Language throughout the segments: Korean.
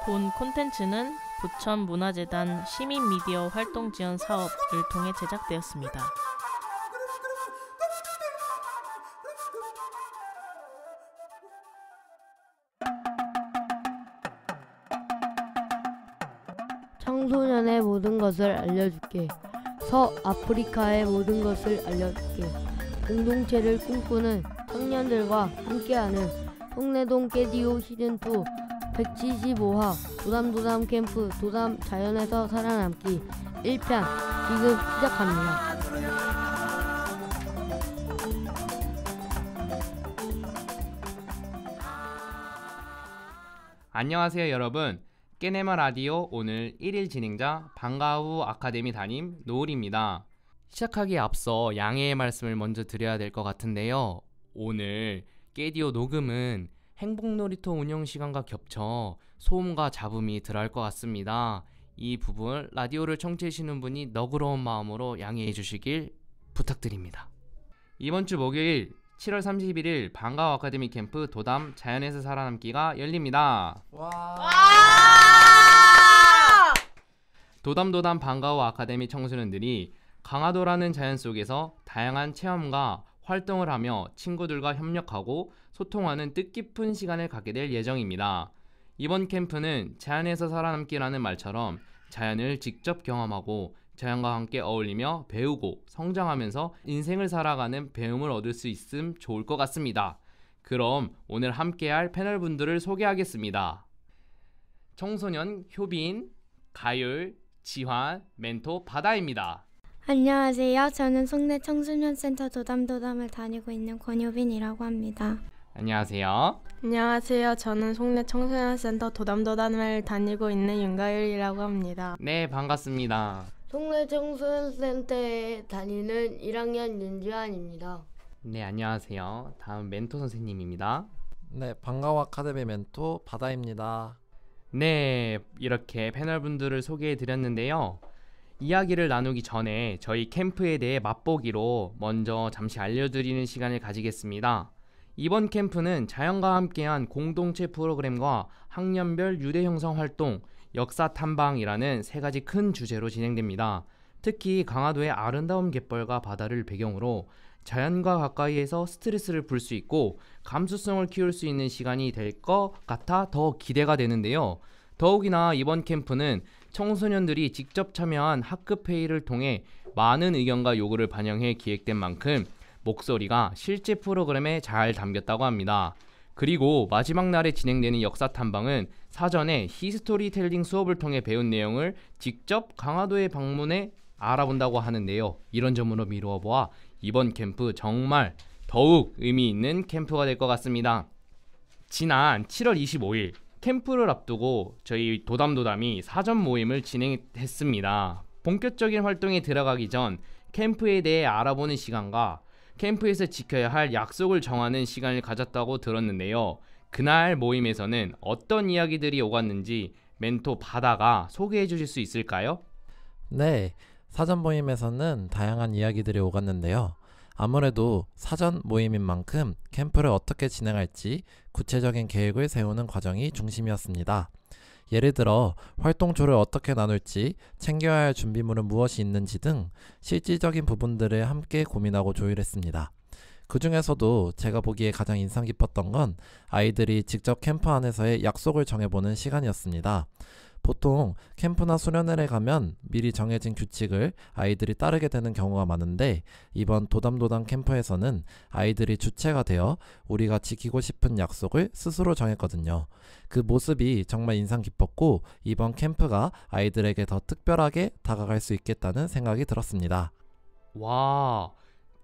본 콘텐츠는 부천문화재단 시민미디어 활동지원 사업을 통해 제작되었습니다. 청소년의 모든 것을 알려줄게. 서아프리카의 모든 것을 알려줄게. 공동체를 꿈꾸는 청년들과 함께하는 송내동 깨디오 시즌2 175화 도담도담 캠프 도담 자연에서 살아남기 1편 지금 시작합니다. 안녕하세요 여러분. 깨네마 라디오 오늘 1일 진행자 방과후 아카데미 담임 노을입니다. 시작하기에 앞서 양해의 말씀을 먼저 드려야 될 것 같은데요. 오늘 깨디오 녹음은 행복놀이터 운영 시간과 겹쳐 소음과 잡음이 들어갈 것 같습니다. 이 부분 라디오를 청취하시는 분이 너그러운 마음으로 양해해 주시길 부탁드립니다. 이번 주 목요일 7월 31일 방과후 아카데미 캠프 도담 자연에서 살아남기가 열립니다. 도담 방과후 아카데미 청소년들이 강화도라는 자연 속에서 다양한 체험과 활동을 하며 친구들과 협력하고 소통하는 뜻깊은 시간을 갖게 될 예정입니다. 이번 캠프는 자연에서 살아남기라는 말처럼 자연을 직접 경험하고 자연과 함께 어울리며 배우고 성장하면서 인생을 살아가는 배움을 얻을 수 있음 좋을 것 같습니다. 그럼 오늘 함께할 패널분들을 소개하겠습니다. 청소년 효빈, 가율, 지환, 멘토 바다입니다. 안녕하세요. 저는 송내 청소년센터 도담도담을 다니고 있는 권효빈이라고 합니다. 안녕하세요. 안녕하세요. 저는 송내 청소년센터 도담도담을 다니고 있는 윤가율이라고 합니다. 네, 반갑습니다. 송내 청소년센터에 다니는 1학년 윤지환입니다. 네, 안녕하세요. 다음 멘토 선생님입니다. 네, 방과후 아카데미 멘토 바다입니다. 네, 이렇게 패널분들을 소개해드렸는데요. 이야기를 나누기 전에 저희 캠프에 대해 맛보기로 먼저 잠시 알려드리는 시간을 가지겠습니다. 이번 캠프는 자연과 함께한 공동체 프로그램과 학년별 유대 형성 활동, 역사 탐방이라는 세 가지 큰 주제로 진행됩니다. 특히 강화도의 아름다운 갯벌과 바다를 배경으로 자연과 가까이에서 스트레스를 풀 수 있고 감수성을 키울 수 있는 시간이 될 것 같아 더 기대가 되는데요. 더욱이나 이번 캠프는 청소년들이 직접 참여한 학급 회의를 통해 많은 의견과 요구를 반영해 기획된 만큼 목소리가 실제 프로그램에 잘 담겼다고 합니다. 그리고 마지막 날에 진행되는 역사 탐방은 사전에 히스토리텔링 수업을 통해 배운 내용을 직접 강화도에 방문해 알아본다고 하는데요. 이런 점으로 미루어 보아 이번 캠프 정말 더욱 의미 있는 캠프가 될 것 같습니다. 지난 7월 25일 캠프를 앞두고 저희 도담이 사전 모임을 진행했습니다. 본격적인 활동에 들어가기 전 캠프에 대해 알아보는 시간과 캠프에서 지켜야 할 약속을 정하는 시간을 가졌다고 들었는데요. 그날 모임에서는 어떤 이야기들이 오갔는지 멘토 바다가 소개해 주실 수 있을까요? 네, 사전 모임에서는 다양한 이야기들이 오갔는데요. 아무래도 사전 모임인 만큼 캠프를 어떻게 진행할지 구체적인 계획을 세우는 과정이 중심이었습니다. 예를 들어 활동조를 어떻게 나눌지, 챙겨야 할 준비물은 무엇이 있는지 등 실질적인 부분들을 함께 고민하고 조율했습니다. 그 중에서도 제가 보기에 가장 인상 깊었던 건 아이들이 직접 캠프 안에서의 약속을 정해보는 시간이었습니다. 보통 캠프나 수련회에 가면 미리 정해진 규칙을 아이들이 따르게 되는 경우가 많은데 이번 도담 캠프에서는 아이들이 주체가 되어 우리가 지키고 싶은 약속을 스스로 정했거든요. 그 모습이 정말 인상 깊었고 이번 캠프가 아이들에게 더 특별하게 다가갈 수 있겠다는 생각이 들었습니다. 와,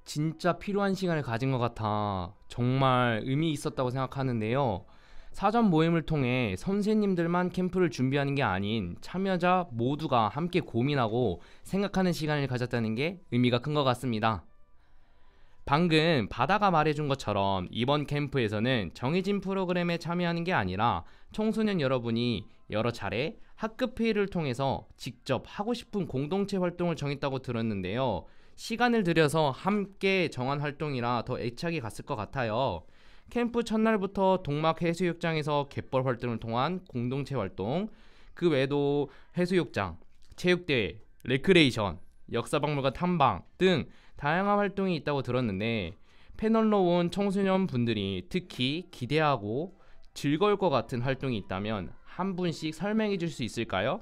진짜 필요한 시간을 가진 것 같아 정말 의미 있었다고 생각하는데요. 사전 모임을 통해 선생님들만 캠프를 준비하는 게 아닌 참여자 모두가 함께 고민하고 생각하는 시간을 가졌다는 게 의미가 큰 것 같습니다. 방금 바다가 말해준 것처럼 이번 캠프에서는 정해진 프로그램에 참여하는 게 아니라 청소년 여러분이 여러 차례 학급 회의를 통해서 직접 하고 싶은 공동체 활동을 정했다고 들었는데요. 시간을 들여서 함께 정한 활동이라 더 애착이 갔을 것 같아요. 캠프 첫날부터 동막 해수욕장에서 갯벌 활동을 통한 공동체 활동, 그 외에도 해수욕장, 체육대회, 레크레이션, 역사박물관 탐방 등 다양한 활동이 있다고 들었는데 패널로 온 청소년 분들이 특히 기대하고 즐거울 것 같은 활동이 있다면 한 분씩 설명해 줄 수 있을까요?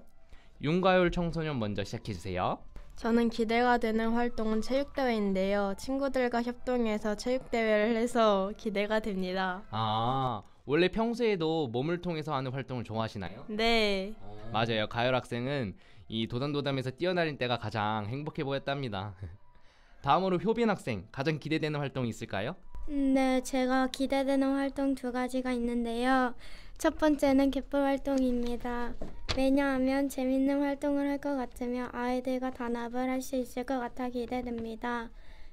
윤가율 청소년 먼저 시작해 주세요. 저는 기대가 되는 활동은 체육대회인데요. 친구들과 협동해서 체육대회를 해서 기대가 됩니다. 아, 원래 평소에도 몸을 통해서 하는 활동을 좋아하시나요? 네, 맞아요. 가열 학생은 이 도담도담에서 뛰어다닐 때가 가장 행복해 보였답니다. 다음으로 효빈 학생, 가장 기대되는 활동이 있을까요? 네, 제가 기대되는 활동 두 가지가 있는데요. 첫 번째는 갯벌 활동입니다. 왜냐하면 재밌는 활동을 할 것 같으며 아이들과 단합을 할 수 있을 것 같아 기대됩니다.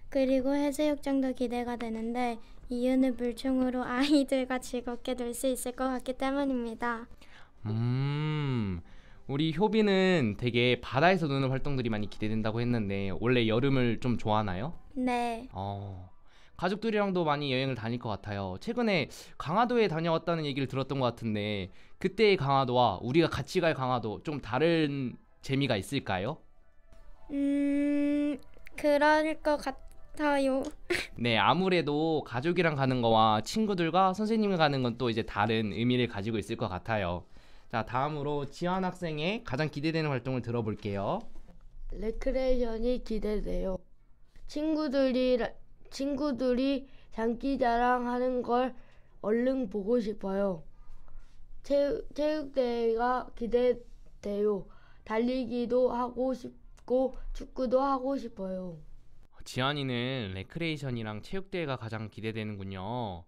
그리고 해수욕장도 기대가 되는데 이유는 물총으로 아이들과 즐겁게 놀 수 있을 것 같기 때문입니다. 우리 효빈은 되게 바다에서 노는 활동들이 많이 기대된다고 했는데 원래 여름을 좀 좋아하나요? 네, 가족들이랑도 많이 여행을 다닐 것 같아요. 최근에 강화도에 다녀왔다는 얘기를 들었던 것 같은데 그때의 강화도와 우리가 같이 갈 강화도 좀 다른 재미가 있을까요? 그럴 것 같아요. 네, 아무래도 가족이랑 가는 거와 친구들과 선생님과 가는 건 또 이제 다른 의미를 가지고 있을 것 같아요. 자, 다음으로 지환 학생의 가장 기대되는 활동을 들어볼게요. 레크레이션이 기대돼요. 친구들이 장기자랑 하는 걸 얼른 보고 싶어요. 체육대회가 기대돼요. 달리기도 하고 싶고 축구도 하고 싶어요. 지환이는 레크레이션이랑 체육대회가 가장 기대되는군요.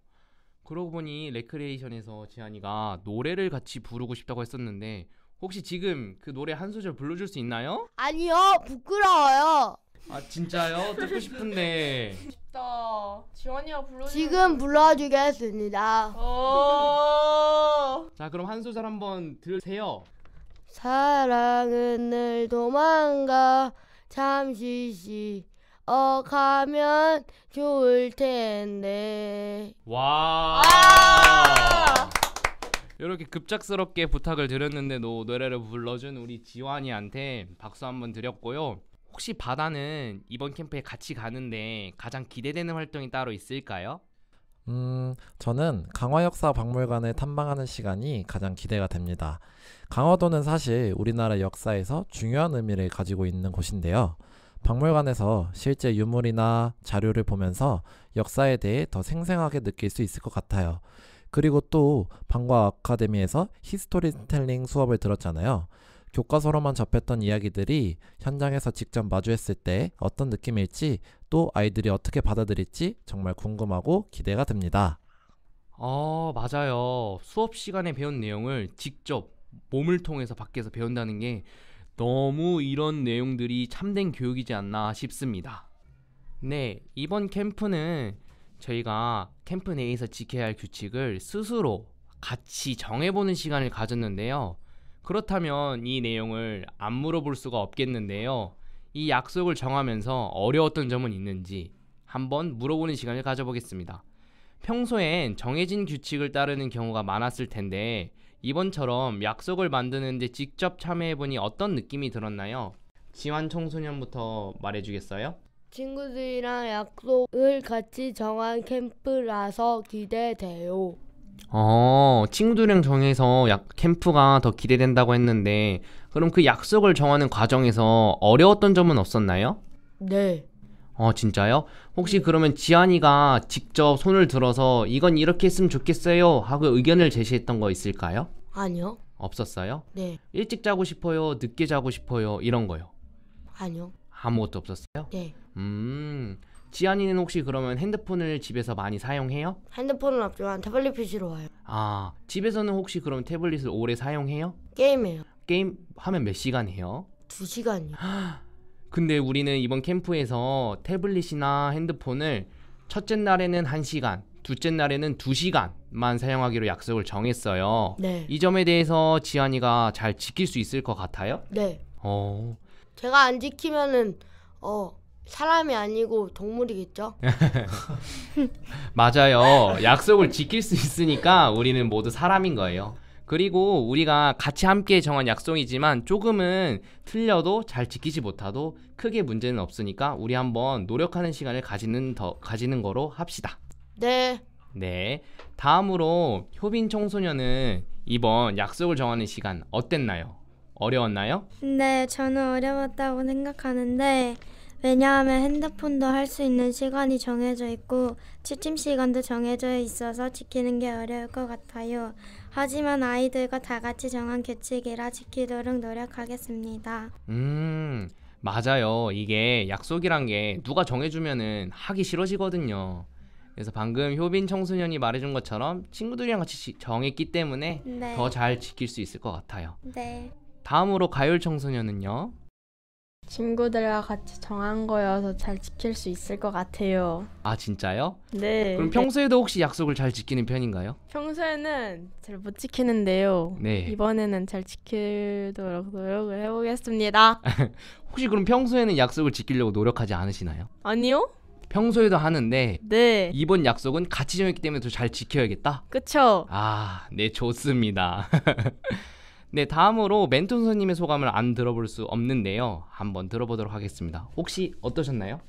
그러고 보니 레크레이션에서 지환이가 노래를 같이 부르고 싶다고 했었는데 혹시 지금 그 노래 한 소절 불러줄 수 있나요? 아니요, 부끄러워요. 아 진짜요? 듣고 싶은데. 나 지원이가 불러주는 지금 불러주겠습니다. 자, 그럼 한 소절 한번 들으세요. 사랑은 늘 도망가 잠시 가면 좋을 텐데. 와. 이렇게 급작스럽게 부탁을 드렸는데도 노래를 불러준 우리 지환이한테 박수 한번 드렸고요. 혹시 바다는 이번 캠프에 같이 가는데 가장 기대되는 활동이 따로 있을까요? 저는 강화역사박물관을 탐방하는 시간이 가장 기대가 됩니다. 강화도는 사실 우리나라 역사에서 중요한 의미를 가지고 있는 곳인데요. 박물관에서 실제 유물이나 자료를 보면서 역사에 대해 더 생생하게 느낄 수 있을 것 같아요. 그리고 또 방과 아카데미에서 히스토리텔링 수업을 들었잖아요. 교과서로만 접했던 이야기들이 현장에서 직접 마주했을 때 어떤 느낌일지 또 아이들이 어떻게 받아들일지 정말 궁금하고 기대가 됩니다. 맞아요. 수업 시간에 배운 내용을 직접 몸을 통해서 밖에서 배운다는 게 너무 이런 내용들이 참된 교육이지 않나 싶습니다. 네, 이번 캠프는 저희가 캠프 내에서 지켜야 할 규칙을 스스로 같이 정해보는 시간을 가졌는데요. 그렇다면 이 내용을 안 물어볼 수가 없겠는데요. 이 약속을 정하면서 어려웠던 점은 있는지 한번 물어보는 시간을 가져보겠습니다. 평소엔 정해진 규칙을 따르는 경우가 많았을 텐데 이번처럼 약속을 만드는데 직접 참여해보니 어떤 느낌이 들었나요? 지환 청소년부터 말해주겠어요? 친구들이랑 약속을 같이 정한 캠프라서 기대돼요. 친구들이랑 정해서 캠프가 더 기대된다고 했는데 그럼 그 약속을 정하는 과정에서 어려웠던 점은 없었나요? 네. 진짜요? 혹시 그러면 지한이가 직접 손을 들어서 이건 이렇게 했으면 좋겠어요 하고 의견을 제시했던 거 있을까요? 아니요. 없었어요? 네. 일찍 자고 싶어요? 늦게 자고 싶어요? 이런 거요? 아니요. 아무것도 없었어요? 네. 지한이는 혹시 그러면 핸드폰을 집에서 많이 사용해요? 핸드폰은 없지만 태블릿 PC로 와요. 집에서는 혹시 그럼 태블릿을 오래 사용해요? 게임해요. 게임 하면 몇 시간 해요? 2시간이요. 근데 우리는 이번 캠프에서 태블릿이나 핸드폰을 첫째 날에는 1시간, 둘째 날에는 2시간만 사용하기로 약속을 정했어요. 네. 이 점에 대해서 지한이가 잘 지킬 수 있을 것 같아요? 네. 어, 제가 안 지키면은 사람이 아니고 동물이겠죠? 맞아요. 약속을 지킬 수 있으니까 우리는 모두 사람인 거예요. 그리고 우리가 같이 함께 정한 약속이지만 조금은 틀려도 잘 지키지 못하도 크게 문제는 없으니까 우리 한번 노력하는 시간을 가지는 거로 합시다. 네. 네. 다음으로 효빈 청소년은 이번 약속을 정하는 시간 어땠나요? 어려웠나요? 네, 저는 어려웠다고 생각하는데 왜냐하면 핸드폰도 할 수 있는 시간이 정해져 있고 취침 시간도 정해져 있어서 지키는 게 어려울 것 같아요. 하지만 아이들과 다 같이 정한 규칙이라 지키도록 노력하겠습니다. 맞아요. 이게 약속이란 게 누가 정해주면은 하기 싫어지거든요. 그래서 방금 효빈 청소년이 말해준 것처럼 친구들이랑 같이 정했기 때문에 네. 더 잘 지킬 수 있을 것 같아요. 네. 다음으로 가율 청소년은요? 친구들과 같이 정한 거여서 잘 지킬 수 있을 것 같아요. 아, 진짜요? 네. 그럼 평소에도 혹시 약속을 잘 지키는 편인가요? 평소에는 잘 못 지키는데요. 네. 이번에는 잘 지키도록 노력을 해보겠습니다. 혹시 그럼 평소에는 약속을 지키려고 노력하지 않으시나요? 아니요? 평소에도 하는데 네. 이번 약속은 같이 정했기 때문에 더 잘 지켜야겠다? 그쵸? 아, 네, 좋습니다. 네, 다음으로 멘토 선생님의 소감을 안 들어볼 수 없는데요. 한번 들어보도록 하겠습니다. 혹시 어떠셨나요?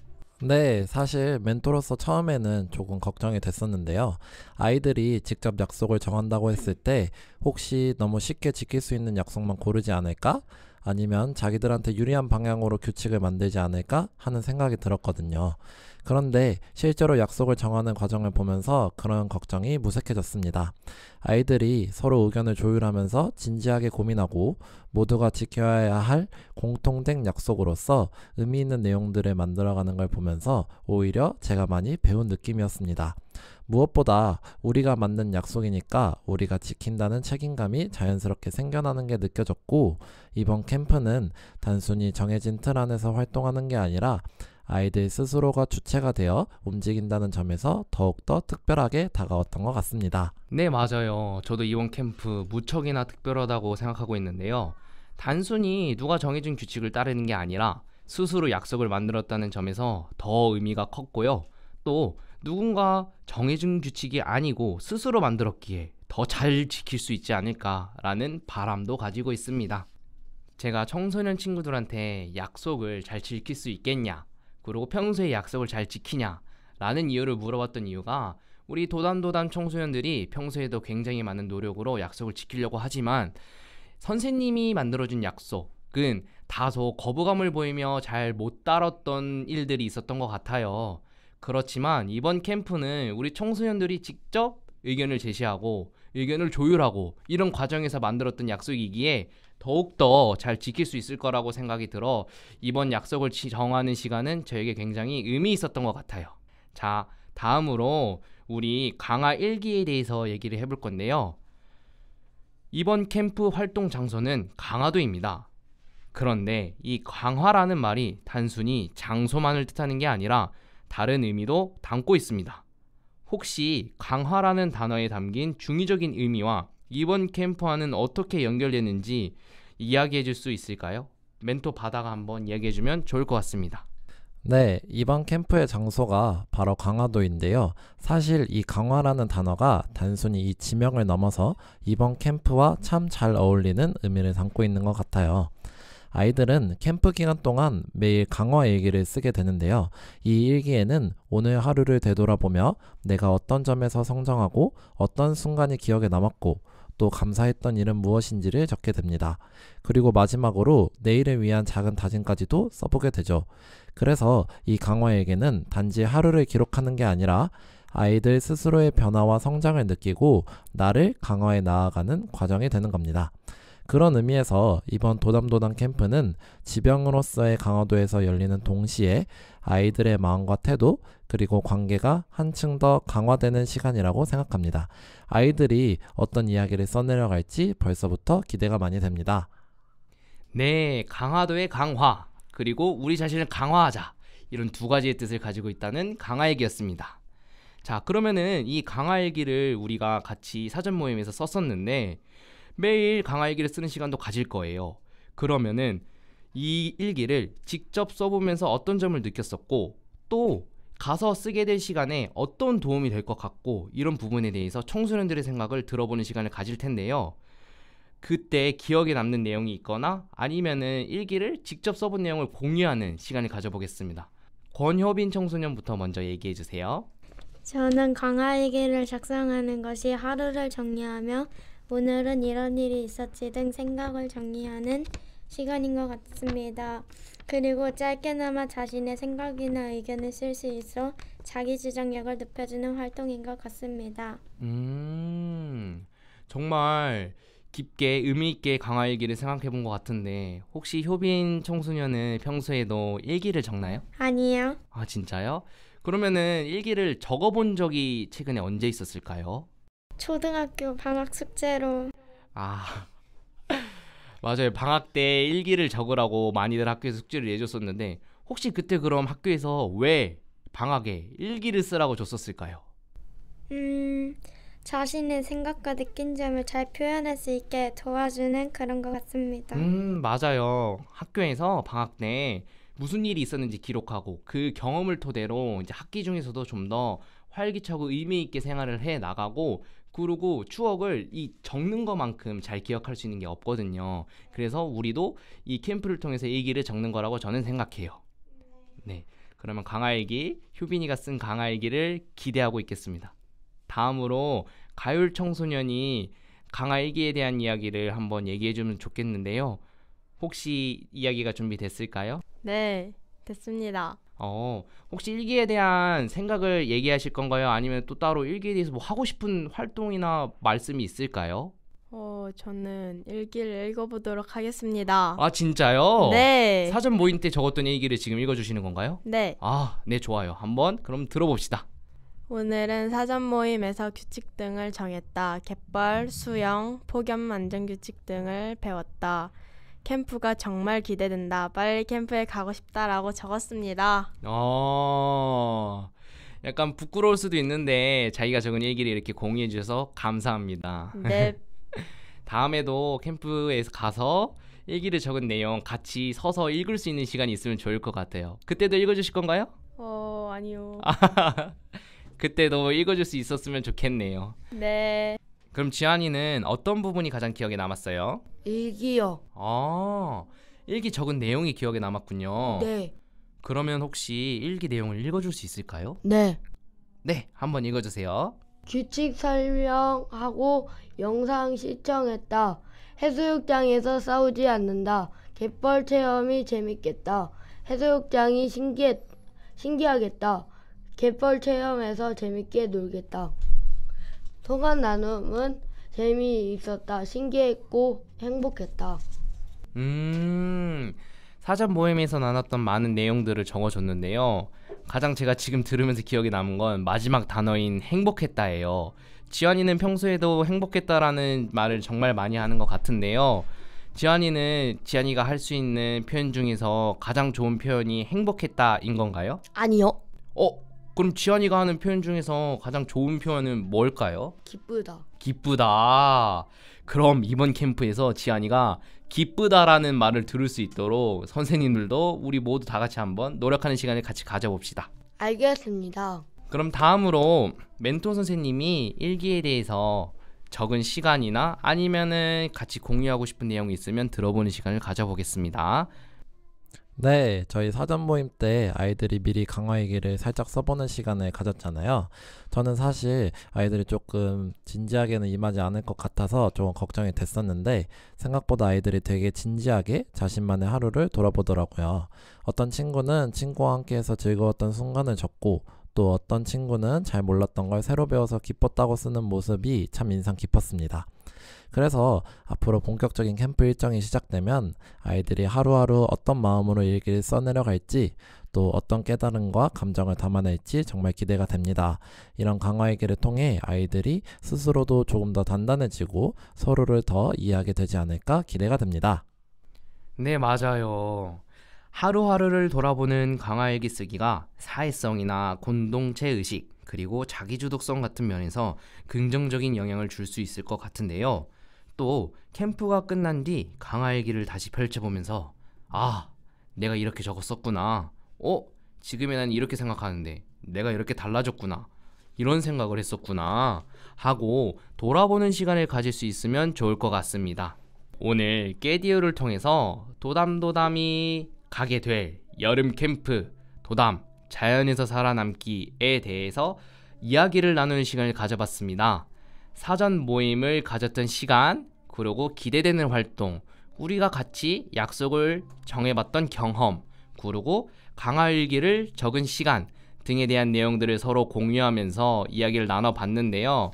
네, 사실 멘토로서 처음에는 조금 걱정이 됐었는데요. 아이들이 직접 약속을 정한다고 했을 때 혹시 너무 쉽게 지킬 수 있는 약속만 고르지 않을까? 아니면 자기들한테 유리한 방향으로 규칙을 만들지 않을까 하는 생각이 들었거든요. 그런데 실제로 약속을 정하는 과정을 보면서 그런 걱정이 무색해졌습니다. 아이들이 서로 의견을 조율하면서 진지하게 고민하고 모두가 지켜야 할 공통된 약속으로서 의미 있는 내용들을 만들어가는 걸 보면서 오히려 제가 많이 배운 느낌이었습니다. 무엇보다 우리가 만든 약속이니까 우리가 지킨다는 책임감이 자연스럽게 생겨나는 게 느껴졌고, 이번 캠프는 단순히 정해진 틀 안에서 활동하는 게 아니라 아이들 스스로가 주체가 되어 움직인다는 점에서 더욱더 특별하게 다가왔던 것 같습니다. 네, 맞아요. 저도 이번 캠프 무척이나 특별하다고 생각하고 있는데요. 단순히 누가 정해준 규칙을 따르는 게 아니라 스스로 약속을 만들었다는 점에서 더 의미가 컸고요. 또 누군가 정해준 규칙이 아니고 스스로 만들었기에 더 잘 지킬 수 있지 않을까라는 바람도 가지고 있습니다. 제가 청소년 친구들한테 약속을 잘 지킬 수 있겠냐, 그리고 평소에 약속을 잘 지키냐 라는 이유를 물어봤던 이유가, 우리 도담도담 청소년들이 평소에도 굉장히 많은 노력으로 약속을 지키려고 하지만 선생님이 만들어준 약속은 다소 거부감을 보이며 잘 못 따랐던 일들이 있었던 것 같아요. 그렇지만 이번 캠프는 우리 청소년들이 직접 의견을 제시하고 의견을 조율하고 이런 과정에서 만들었던 약속이기에 더욱더 잘 지킬 수 있을 거라고 생각이 들어 이번 약속을 정하는 시간은 저에게 굉장히 의미 있었던 것 같아요. 자, 다음으로 우리 강화 1기에 대해서 얘기를 해볼 건데요. 이번 캠프 활동 장소는 강화도입니다. 그런데 이 강화라는 말이 단순히 장소만을 뜻하는 게 아니라 다른 의미도 담고 있습니다. 혹시 강화라는 단어에 담긴 중의적인 의미와 이번 캠프와는 어떻게 연결되는지 이야기해 줄 수 있을까요? 멘토 바다가 한번 이야기해 주면 좋을 것 같습니다. 네, 이번 캠프의 장소가 바로 강화도인데요. 사실 이 강화라는 단어가 단순히 이 지명을 넘어서 이번 캠프와 참 잘 어울리는 의미를 담고 있는 것 같아요. 아이들은 캠프 기간 동안 매일 강화 일기를 쓰게 되는데요. 이 일기에는 오늘 하루를 되돌아보며 내가 어떤 점에서 성장하고 어떤 순간이 기억에 남았고 또 감사했던 일은 무엇인지를 적게 됩니다. 그리고 마지막으로 내일을 위한 작은 다짐까지도 써보게 되죠. 그래서 이 강화일기는 단지 하루를 기록하는 게 아니라 아이들 스스로의 변화와 성장을 느끼고 나를 강화해 나아가는 과정이 되는 겁니다. 그런 의미에서 이번 도담도담 캠프는 지병으로서의 강화도에서 열리는 동시에 아이들의 마음과 태도 그리고 관계가 한층 더 강화되는 시간이라고 생각합니다. 아이들이 어떤 이야기를 써내려갈지 벌써부터 기대가 많이 됩니다. 네, 강화도의 강화, 그리고 우리 자신을 강화하자, 이런 두 가지의 뜻을 가지고 있다는 강화일기였습니다. 자, 그러면은 이 강화일기를 우리가 같이 사전 모임에서 썼었는데 매일 강화일기를 쓰는 시간도 가질 거예요. 그러면은 이 일기를 직접 써보면서 어떤 점을 느꼈었고 또 가서 쓰게 될 시간에 어떤 도움이 될 것 같고 이런 부분에 대해서 청소년들의 생각을 들어보는 시간을 가질 텐데요. 그때 기억에 남는 내용이 있거나 아니면은 일기를 직접 써본 내용을 공유하는 시간을 가져보겠습니다. 권효빈 청소년부터 먼저 얘기해 주세요. 저는 강화일기를 작성하는 것이 하루를 정리하며 오늘은 이런 일이 있었지 등 생각을 정리하는 시간인 것 같습니다. 그리고 짧게나마 자신의 생각이나 의견을 쓸 수 있어 자기 주장력을 높여주는 활동인 것 같습니다. 정말 깊게 의미 있게 강화일기를 생각해 본 것 같은데 혹시 효빈 청소년은 평소에도 일기를 적나요? 아니요. 아 진짜요? 그러면은 일기를 적어본 적이 최근에 언제 있었을까요? 초등학교 방학 숙제로 아 맞아요. 방학 때 일기를 적으라고 많이들 학교에서 숙제를 내줬었는데 혹시 그때 그럼 학교에서 왜 방학에 일기를 쓰라고 줬었을까요? 자신의 생각과 느낀 점을 잘 표현할 수 있게 도와주는 그런 것 같습니다. 맞아요. 학교에서 방학 때 무슨 일이 있었는지 기록하고 그 경험을 토대로 이제 학기 중에서도 좀 더 활기차고 의미 있게 생활을 해 나가고 그리고 추억을 이 적는 것만큼 잘 기억할 수 있는 게 없거든요. 그래서 우리도 이 캠프를 통해서 일기를 적는 거라고 저는 생각해요. 네, 그러면 강화일기, 효빈이가 쓴 강화일기를 기대하고 있겠습니다. 다음으로 가율 청소년이 강화일기에 대한 이야기를 한번 얘기해주면 좋겠는데요. 혹시 이야기가 준비됐을까요? 네, 됐습니다. 혹시 일기에 대한 생각을 얘기하실 건가요? 아니면 또 따로 일기에 대해서 뭐 하고 싶은 활동이나 말씀이 있을까요? 저는 일기를 읽어보도록 하겠습니다. 아 진짜요? 네. 사전 모임 때 적었던 일기를 지금 읽어주시는 건가요? 네. 아, 네 좋아요. 한번 그럼 들어봅시다. 오늘은 사전 모임에서 규칙 등을 정했다. 갯벌, 수영, 폭염 안전 규칙 등을 배웠다. 캠프가 정말 기대된다. 빨리 캠프에 가고 싶다라고 적었습니다. 약간 부끄러울 수도 있는데 자기가 적은 일기를 이렇게 공유해 주셔서 감사합니다. 네. 다음에도 캠프에서 가서 일기를 적은 내용 같이 서서 읽을 수 있는 시간이 있으면 좋을 것 같아요. 그때도 읽어주실 건가요? 아니요. 그때도 읽어줄 수 있었으면 좋겠네요. 네. 그럼 지한이는 어떤 부분이 가장 기억에 남았어요? 일기요. 일기 적은 내용이 기억에 남았군요. 네. 그러면 혹시 일기 내용을 읽어줄 수 있을까요? 네. 네, 한번 읽어주세요. 규칙 설명하고 영상 시청했다. 해수욕장에서 싸우지 않는다. 갯벌 체험이 재밌겠다. 해수욕장이 신기하겠다. 갯벌 체험에서 재밌게 놀겠다. 소감 나눔은 재미있었다. 신기했고 행복했다. 사전 모임에서 나눴던 많은 내용들을 적어줬는데요. 가장 제가 지금 들으면서 기억에 남은 건 마지막 단어인 행복했다예요. 지환이는 평소에도 행복했다라는 말을 정말 많이 하는 것 같은데요. 지환이가 할 수 있는 표현 중에서 가장 좋은 표현이 행복했다인 건가요? 아니요. 그럼 지환이가 하는 표현 중에서 가장 좋은 표현은 뭘까요? 기쁘다. 기쁘다. 그럼 이번 캠프에서 지한이가 기쁘다라는 말을 들을 수 있도록 선생님들도 우리 모두 다 같이 한번 노력하는 시간을 같이 가져봅시다. 알겠습니다. 그럼 다음으로 멘토 선생님이 일기에 대해서 적은 시간이나 아니면은 같이 공유하고 싶은 내용이 있으면 들어보는 시간을 가져보겠습니다. 네, 저희 사전 모임 때 아이들이 미리 강화일기를 살짝 써보는 시간을 가졌잖아요. 저는 사실 아이들이 조금 진지하게는 임하지 않을 것 같아서 조금 걱정이 됐었는데 생각보다 아이들이 되게 진지하게 자신만의 하루를 돌아보더라고요. 어떤 친구는 친구와 함께해서 즐거웠던 순간을 적고 또 어떤 친구는 잘 몰랐던 걸 새로 배워서 기뻤다고 쓰는 모습이 참 인상 깊었습니다. 그래서 앞으로 본격적인 캠프 일정이 시작되면 아이들이 하루하루 어떤 마음으로 일기를 써내려갈지 또 어떤 깨달음과 감정을 담아낼지 정말 기대가 됩니다. 이런 강화일기를 통해 아이들이 스스로도 조금 더 단단해지고 서로를 더 이해하게 되지 않을까 기대가 됩니다. 네, 맞아요. 하루하루를 돌아보는 강화일기 쓰기가 사회성이나 공동체 의식 그리고 자기주도성 같은 면에서 긍정적인 영향을 줄 수 있을 것 같은데요. 또 캠프가 끝난 뒤 강화일기를 다시 펼쳐보면서 아, 내가 이렇게 적었었구나. 지금의 난 이렇게 생각하는데 내가 이렇게 달라졌구나. 이런 생각을 했었구나 하고 돌아보는 시간을 가질 수 있으면 좋을 것 같습니다. 오늘 깨디오를 통해서 도담도담이 가게 될 여름 캠프 도담 자연에서 살아남기에 대해서 이야기를 나누는 시간을 가져봤습니다. 사전 모임을 가졌던 시간, 그리고 기대되는 활동, 우리가 같이 약속을 정해봤던 경험, 그리고 강화일기를 적은 시간 등에 대한 내용들을 서로 공유하면서 이야기를 나눠봤는데요.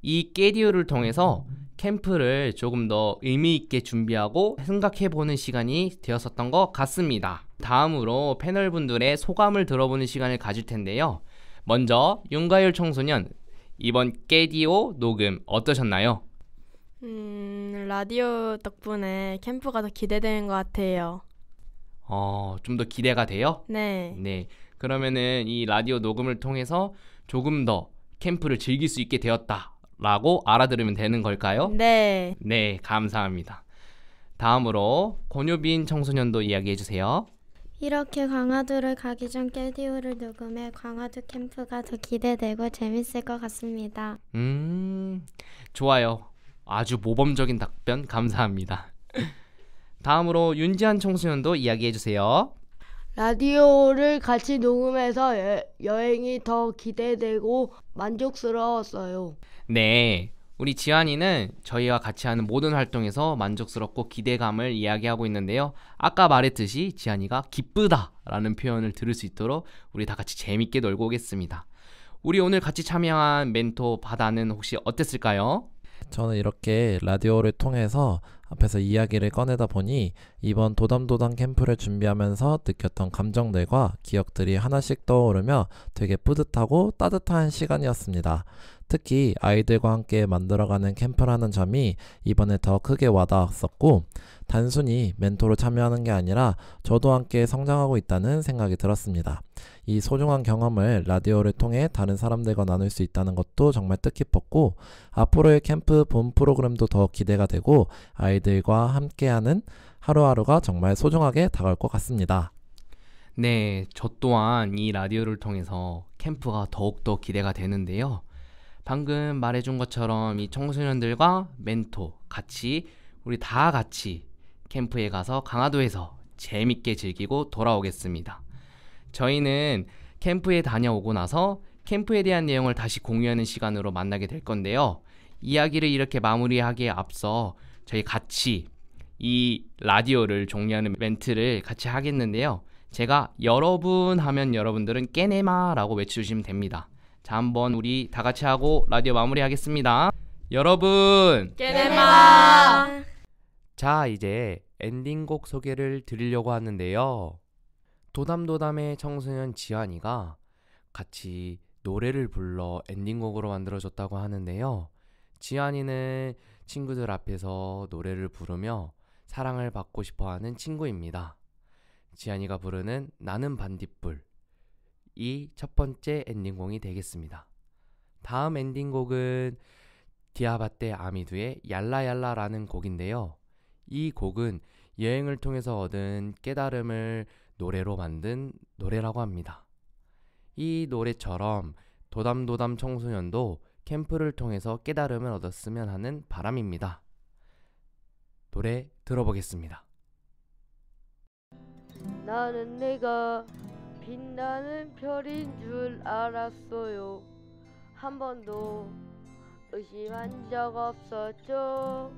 이 깨디오를 통해서 캠프를 조금 더 의미 있게 준비하고 생각해보는 시간이 되었었던 것 같습니다. 다음으로 패널분들의 소감을 들어보는 시간을 가질 텐데요. 먼저 윤가율 청소년, 이번 깨디오 녹음 어떠셨나요? 라디오 덕분에 캠프가 더 기대되는 것 같아요. 좀 더 기대가 돼요? 네. 네. 그러면은 이 라디오 녹음을 통해서 조금 더 캠프를 즐길 수 있게 되었다라고 알아들으면 되는 걸까요? 네. 네, 감사합니다. 다음으로 권유빈 청소년도 이야기해주세요. 이렇게 강화도를 가기 전 깨디오를 녹음해 강화도 캠프가 더 기대되고 재밌을 것 같습니다. 좋아요. 아주 모범적인 답변 감사합니다. 다음으로 윤지한 청소년도 이야기해주세요. 라디오를 같이 녹음해서 여행이 더 기대되고 만족스러웠어요. 네, 우리 지한이는 저희와 같이 하는 모든 활동에서 만족스럽고 기대감을 이야기하고 있는데요. 아까 말했듯이 지한이가 기쁘다라는 표현을 들을 수 있도록 우리 다 같이 재밌게 놀고 오겠습니다. 우리 오늘 같이 참여한 멘토 바다는 혹시 어땠을까요? 저는 이렇게 라디오를 통해서 앞에서 이야기를 꺼내다 보니 이번 도담도담 캠프를 준비하면서 느꼈던 감정들과 기억들이 하나씩 떠오르며 되게 뿌듯하고 따뜻한 시간이었습니다. 특히 아이들과 함께 만들어가는 캠프라는 점이 이번에 더 크게 와닿았었고, 단순히 멘토로 참여하는 게 아니라 저도 함께 성장하고 있다는 생각이 들었습니다. 이 소중한 경험을 라디오를 통해 다른 사람들과 나눌 수 있다는 것도 정말 뜻깊었고, 앞으로의 캠프 본 프로그램도 더 기대가 되고 아이들과 함께하는 하루하루가 정말 소중하게 다가올 것 같습니다. 네, 저 또한 이 라디오를 통해서 캠프가 더욱더 기대가 되는데요. 방금 말해준 것처럼 이 청소년들과 멘토 같이 우리 다 같이 캠프에 가서 강화도에서 재밌게 즐기고 돌아오겠습니다. 저희는 캠프에 다녀오고 나서 캠프에 대한 내용을 다시 공유하는 시간으로 만나게 될 건데요. 이야기를 이렇게 마무리하기에 앞서 저희 같이 이 라디오를 종료하는 멘트를 같이 하겠는데요. 제가 여러분 하면 여러분들은 깨네마라고 외쳐주시면 됩니다. 자, 한번 우리 다 같이 하고 라디오 마무리하겠습니다. 여러분 깨네마. 자, 이제 엔딩곡 소개를 드리려고 하는데요. 도담도담의 청소년 지한이가 같이 노래를 불러 엔딩곡으로 만들어줬다고 하는데요. 지한이는 친구들 앞에서 노래를 부르며 사랑을 받고 싶어하는 친구입니다. 지한이가 부르는 나는 반딧불, 이 첫 번째 엔딩곡이 되겠습니다. 다음 엔딩곡은 디아바떼 아미두의 얄라얄라라는 곡인데요. 이 곡은 여행을 통해서 얻은 깨달음을 노래로 만든 노래라고 합니다. 이 노래처럼 도담도담 청소년도 캠프를 통해서 깨달음을 얻었으면 하는 바람입니다. 노래 들어보겠습니다. 나는 내가 빛나는 별인 줄 알았어요. 한 번도 의심한 적 없었죠.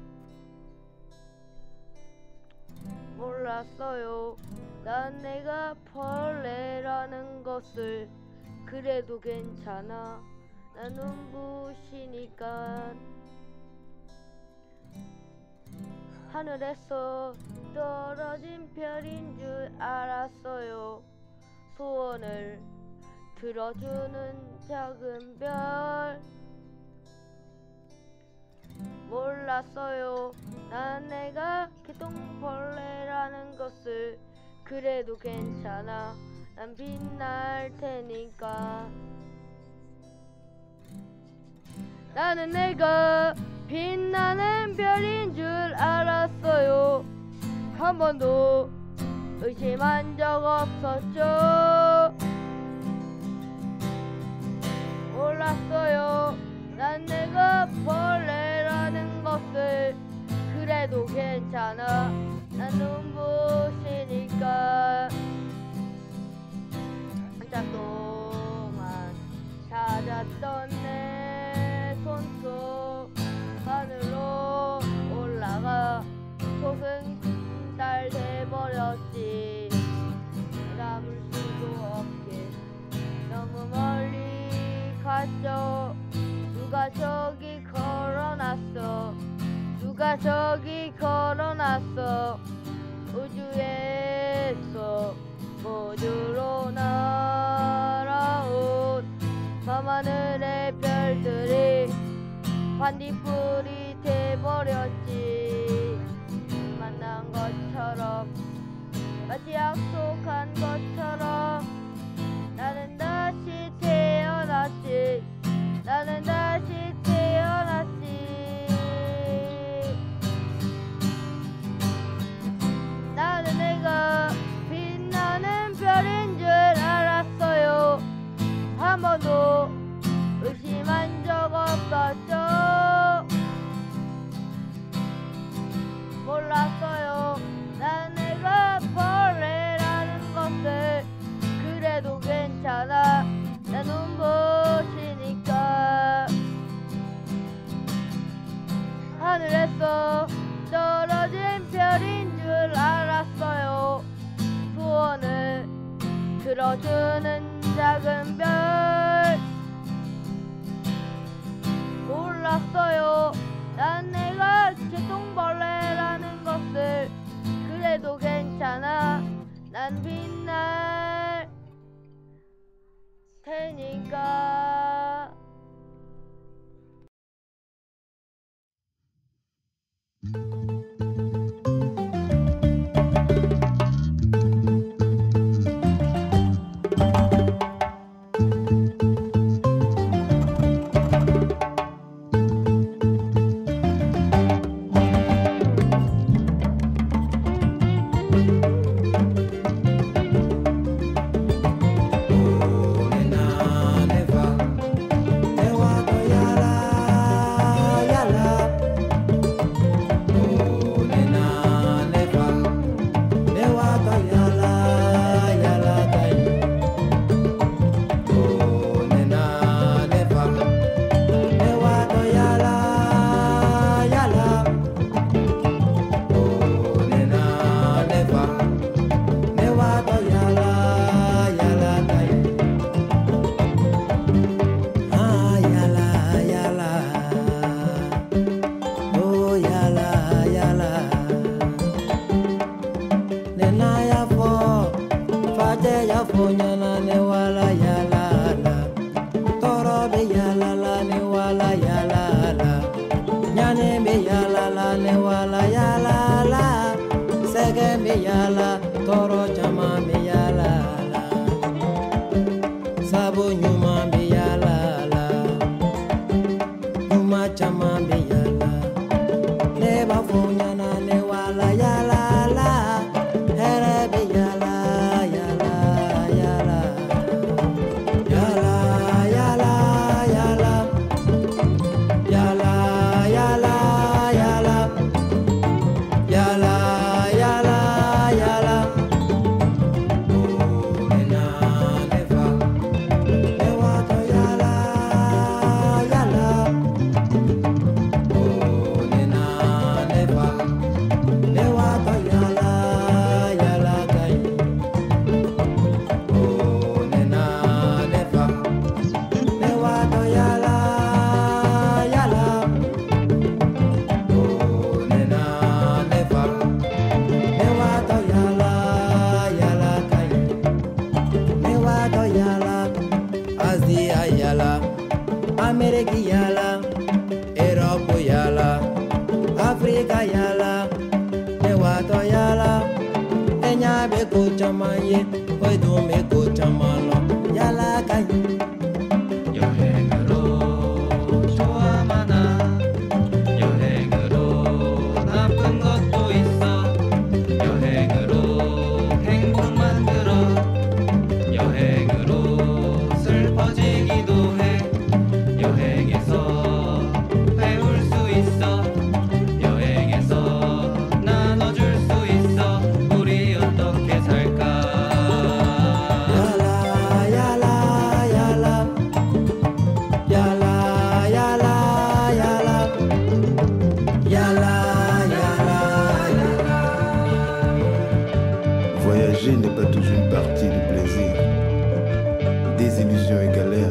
몰랐어요. 난 내가 벌레라는 것을. 그래도 괜찮아. 난 눈부시니까. 하늘에서 떨어진 별인 줄 알았어요. 소원을 들어주는 작은 별. 몰랐어요. 난 내가 개똥벌레라는 것을. 그래도 괜찮아. 난 빛날 테니까. 나는 내가 빛나는 별인 줄 알았어요. 한 번도 의심한 적 없었죠. 몰랐어요. 난 내가 벌레라는 것을. 그래도 괜찮아. 난 눈부시니까. 한참 동안 찾았던 내 손속 하늘로 올라가 소승달 돼버렸지. 담을 수도 없게 너무 멀리 갔죠. 누가 저기 걸어놨어. 누가 저기 걸어놨어. 우주에서 우주로 날아온 밤하늘의 별들이 반딧불이 돼버렸지. 만난 것처럼 마치 약속한 것처럼 나는 다시 태어났지. 나는 다시 태어났지. 나는 내가 빛나는 별인 줄 알았어요. 한 번도 의심한 적 없었죠. 몰랐어요. 난 내가 벌레라는 것을. 그래도 괜찮아. 난 눈부시니까. 하늘에서 떨어진 별인 줄 알았어요. 소원을 들어주는 작은 별. 몰랐어요. 난 내가 개똥벌레라는 것을. 그래도 괜찮아. 난 빛날 테니까. 여행으로 Voyager n'est pas toujours une partie de plaisir. Désillusions et galères